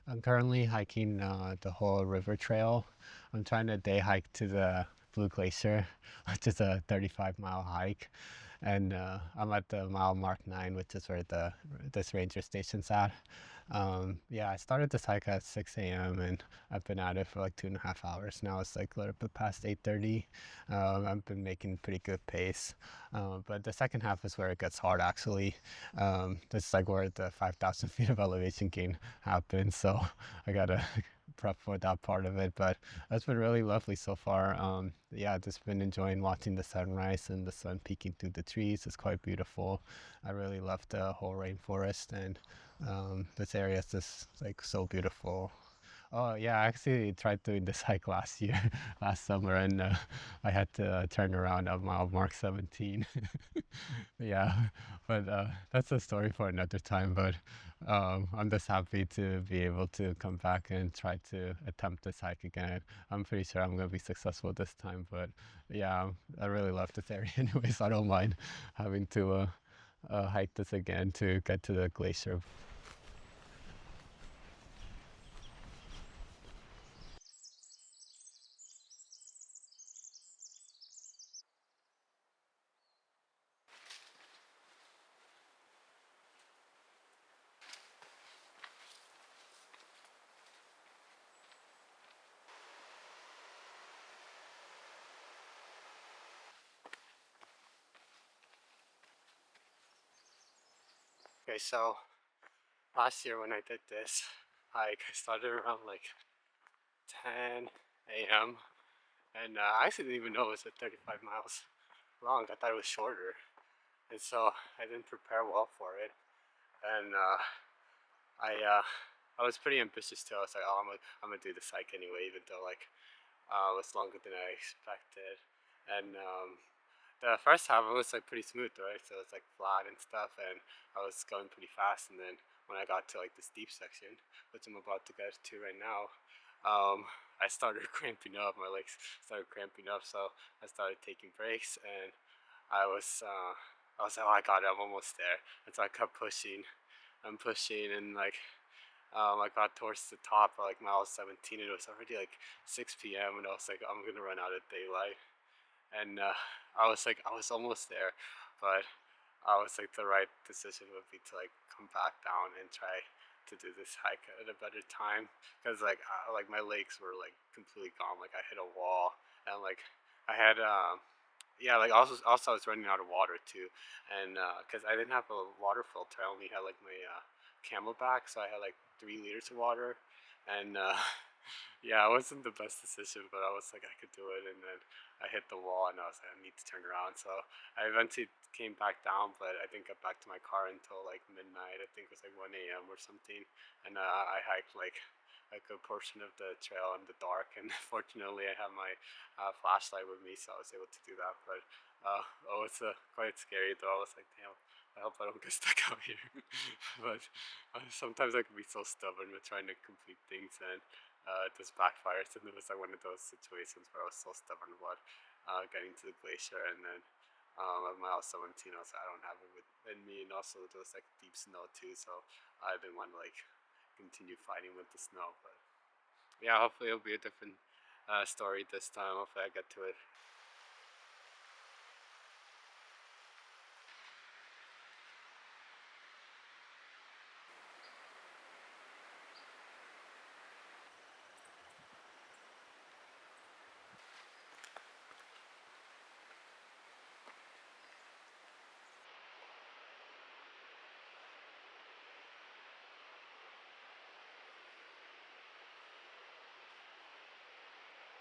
I'm currently hiking the whole river trail. I'm trying to day hike to the Blue Glacier, which is a 35-mile hike. And I'm at the mile mark 9, which is where this ranger station's at. Yeah, I started this hike at 6 a.m. and I've been at it for like 2.5 hours now. It's like a little bit past 8:30. I've been making pretty good pace, but the second half is where it gets hard actually. This is like where the 5,000 feet of elevation gain happens, so I gotta prep for that part of it. But that's been really lovely so far. Yeah, just been enjoying watching the sunrise and the sun peeking through the trees. It's quite beautiful. I really love the whole rainforest, and this area is just like so beautiful. Oh yeah, I actually tried doing this hike last year, last summer, and I had to turn around at mile mark 17. Yeah, but that's a story for another time. But I'm just happy to be able to come back and try to attempt this hike again. I'm pretty sure I'm gonna be successful this time. But yeah, I really love this area anyways. I don't mind having to hike this again to get to the glacier. Okay, so last year when I did this hike, I started around like 10 a.m. and I actually didn't even know it was at 35 miles long. I thought it was shorter, and so I didn't prepare well for it. And I I was pretty ambitious too. I was like, oh, I'm gonna do this hike anyway, even though like it was longer than I expected. And the first half it was like pretty smooth, right? So it's like flat and stuff, and I was going pretty fast. And then when I got to like the steep section, which I'm about to get to right now, I started cramping up. My legs started cramping up, so I started taking breaks, and I was like, oh, I got it, I'm almost there. And so I kept pushing, and pushing, and like I got towards the top of like mile 17, and it was already like 6 p.m. and I was like, I'm gonna run out of daylight. And I was almost there, but I was like, the right decision would be to like come back down and try to do this hike at a better time, because like my legs were like completely gone. Like I hit a wall, and like I had yeah, like also I was running out of water too, and because I didn't have a water filter, I only had like my Camelback, so I had like 3 liters of water, and yeah, it wasn't the best decision, but I was like I could do it, and then I hit the wall, and I was like I need to turn around, so I eventually came back down, but I didn't get back to my car until like midnight. I think it was like 1 a.m. or something, and I hiked like a good portion of the trail in the dark, and fortunately I had my flashlight with me, so I was able to do that. But oh, it's quite scary though. I was like, damn, I hope I don't get stuck out here. But sometimes I can be so stubborn with trying to complete things, and it just backfires. And it was like one of those situations where I was so stubborn about getting to the glacier, and then at mile 17, I was like, I don't have it within me, and also there was like deep snow too, so I didn't want to like continue fighting with the snow. But yeah, hopefully it'll be a different story this time. Hopefully I get to it.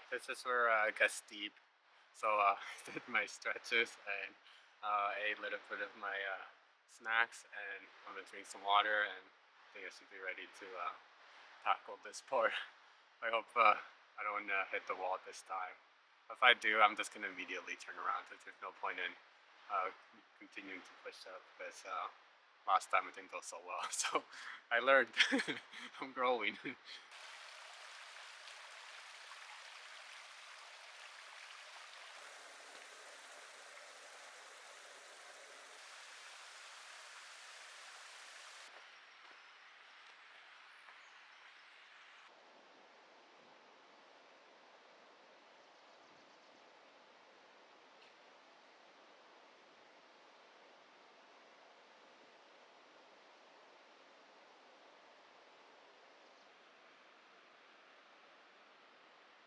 This is where it gets steep, so I did my stretches and ate a little bit of my snacks, and I'm gonna drink some water, and I think I should be ready to tackle this part. I hope I don't hit the wall this time. If I do, I'm just gonna immediately turn around, because there's no point in uh, continuing to push up, because last time it didn't go so well. So I learned. I'm growing.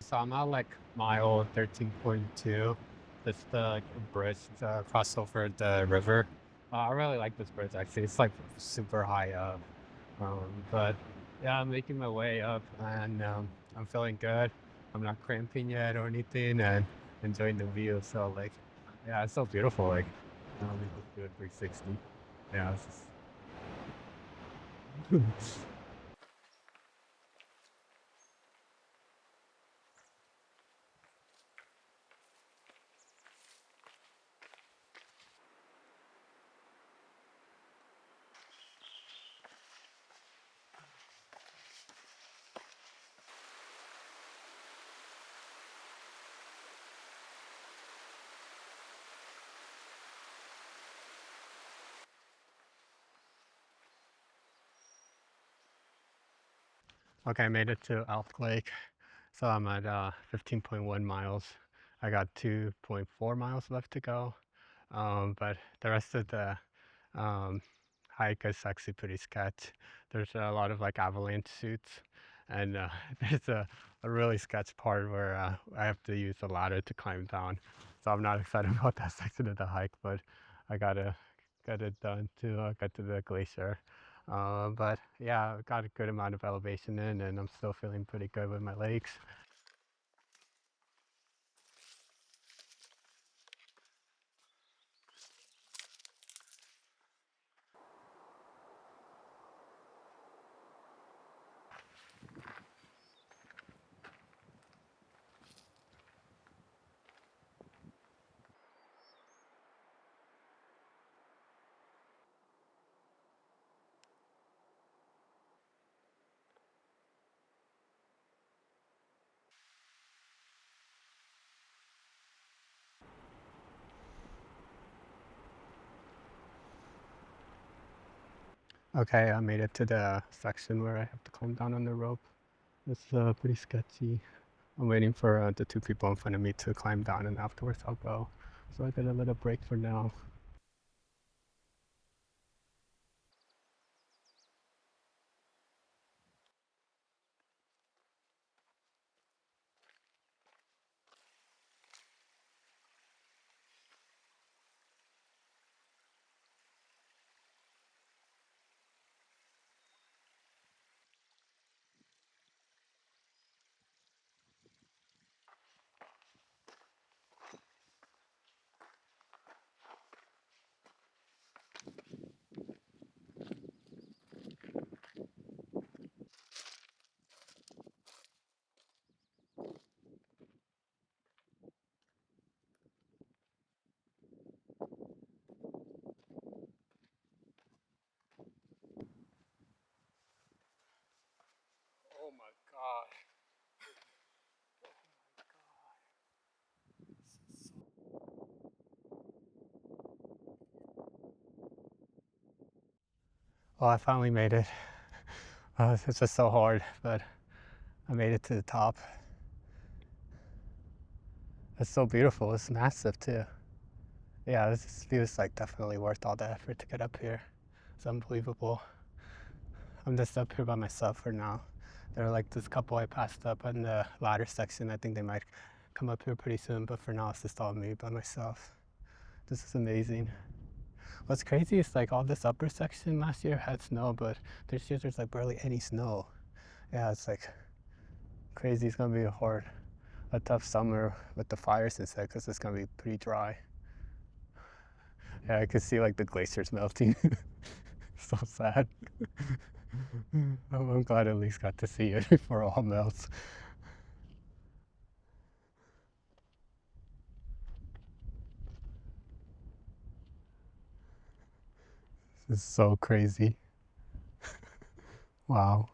So I'm at like mile 13.2. It's the like bridge cross over the river. I really like this bridge actually. It's like super high up. But yeah, I'm making my way up and I'm feeling good. I'm not cramping yet or anything and enjoying the view. So like, yeah, it's so beautiful. Like, we just do it 360. Yeah, okay, I made it to Elk Lake. So I'm at 15.1 miles. I got 2.4 miles left to go. But the rest of the um, hike is actually pretty sketch. There's a lot of like avalanche chutes, and there's a really sketch part where I have to use a ladder to climb down. So I'm not excited about that section of the hike, but I gotta get it done to get to the glacier. But yeah, I got a good amount of elevation in, and I'm still feeling pretty good with my legs. Okay, I made it to the section where I have to climb down on the rope. It's pretty sketchy. I'm waiting for the two people in front of me to climb down, and afterwards I'll go. So I get a little break for now. Oh my god. Well, I finally made it. It's just so hard, but I made it to the top. It's so beautiful. It's massive too. Yeah, this view is like definitely worth all the effort to get up here. It's unbelievable. I'm just up here by myself for now. There are like this couple I passed up in the ladder section. I think they might come up here pretty soon, but for now it's just all me by myself. This is amazing. What's crazy is like all this upper section last year had snow, but this year there's like barely any snow. Yeah, it's like crazy. It's gonna be a tough summer with the fires and stuff because it's gonna be pretty dry. Yeah, I could see like the glaciers melting. So sad. I'm glad I at least got to see it before it all melts. This is so crazy. Wow.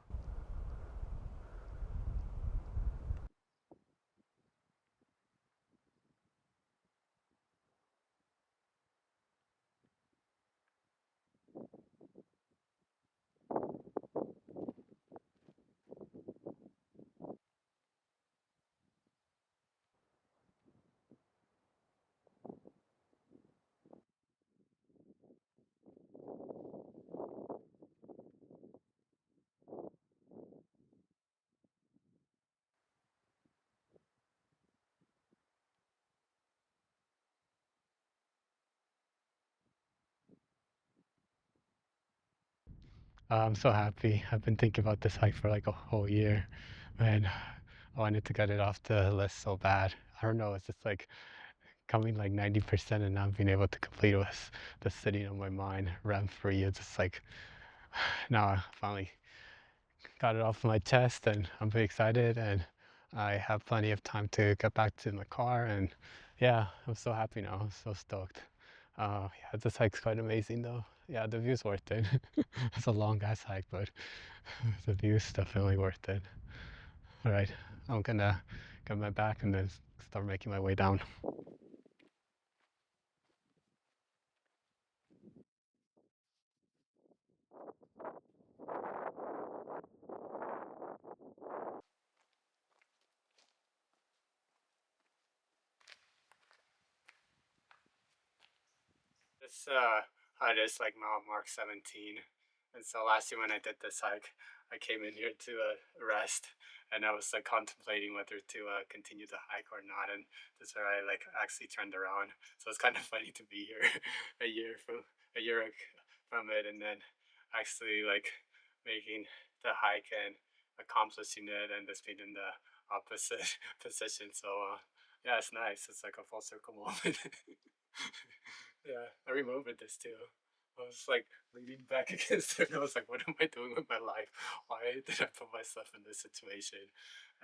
I'm so happy. I've been thinking about this hike for like a whole year, and I wanted to get it off the list so bad. I don't know, it's just like coming like 90% and not being able to complete it was just sitting on my mind rent free. It's just like now I finally got it off my chest and I'm very excited and I have plenty of time to get back to my car and yeah, I'm so happy now. I'm so stoked. Yeah, this hike's quite amazing though. Yeah, the view's worth it. It's a long ass hike, but the view's definitely worth it. All right, I'm gonna get my back and then start making my way down. This hut is like mile mark 17, and so last year when I did this hike, I came in here to rest, and I was like contemplating whether to continue the hike or not, and that's where I like actually turned around. So it's kind of funny to be here a year from it, and then actually like making the hike and accomplishing it, and just being in the opposite position. So yeah, it's nice. It's like a full circle moment. Yeah, I remember this too. I was like leaning back against it. And I was like, "What am I doing with my life? Why did I put myself in this situation?"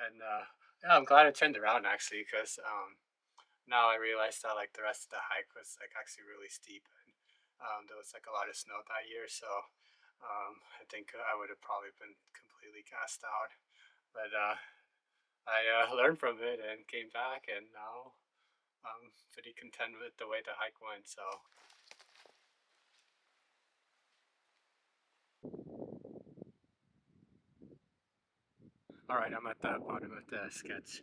And yeah, I'm glad I turned around actually, because now I realized that like the rest of the hike was like actually really steep, and there was like a lot of snow that year. So I think I would have probably been completely gassed out. But I learned from it and came back, and now I'm pretty content with the way the hike went. So all right, I'm at the bottom of the sketch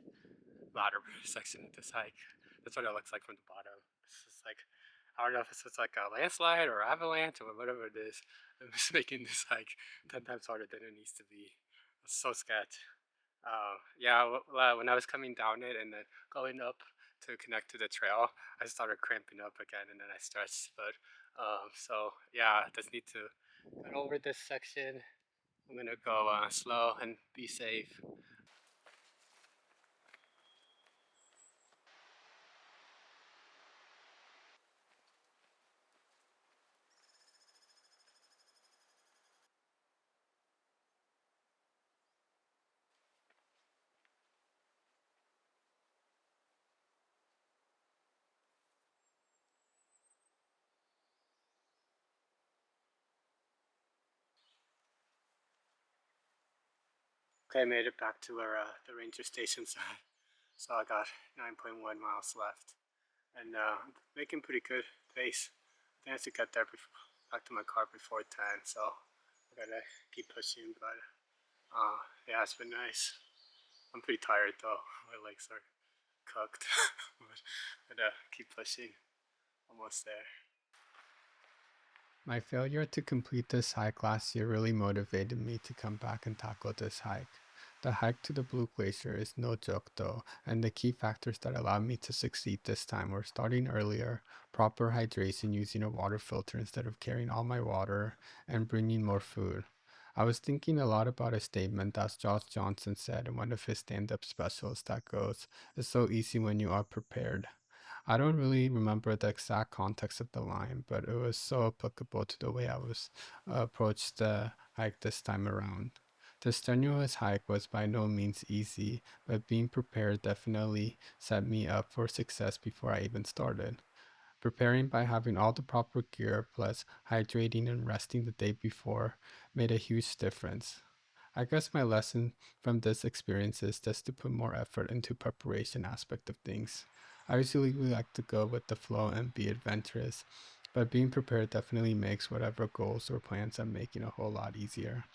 ladder section of this hike. That's what it looks like from the bottom. It's just like, I don't know if it's just like a landslide or avalanche or whatever it is. I'm just making this hike 10 times harder than it needs to be. It's so sketch. Yeah, when I was coming down it and then going up to connect to the trail, I started cramping up again and then I stretched. But so yeah, I just need to get over this section. I'm gonna go slow and be safe. Okay, I made it back to where the ranger station's at. So I got 9.1 miles left, and making pretty good pace. I think I have to get there back to my car before 10. So I gotta keep pushing. But yeah, it's been nice. I'm pretty tired though. My legs are cooked, but I gotta keep pushing. Almost there. My failure to complete this hike last year really motivated me to come back and tackle this hike. The hike to the Blue Glacier is no joke though, and the key factors that allowed me to succeed this time were starting earlier, proper hydration using a water filter instead of carrying all my water, and bringing more food. I was thinking a lot about a statement that Josh Johnson said in one of his stand up specials that goes, "It's so easy when you are prepared." I don't really remember the exact context of the line, but it was so applicable to the way I was approached the hike this time around. The strenuous hike was by no means easy, but being prepared definitely set me up for success before I even started. Preparing by having all the proper gear plus hydrating and resting the day before made a huge difference. I guess my lesson from this experience is just to put more effort into preparation aspect of things. I usually like to go with the flow and be adventurous, but being prepared definitely makes whatever goals or plans I'm making a whole lot easier.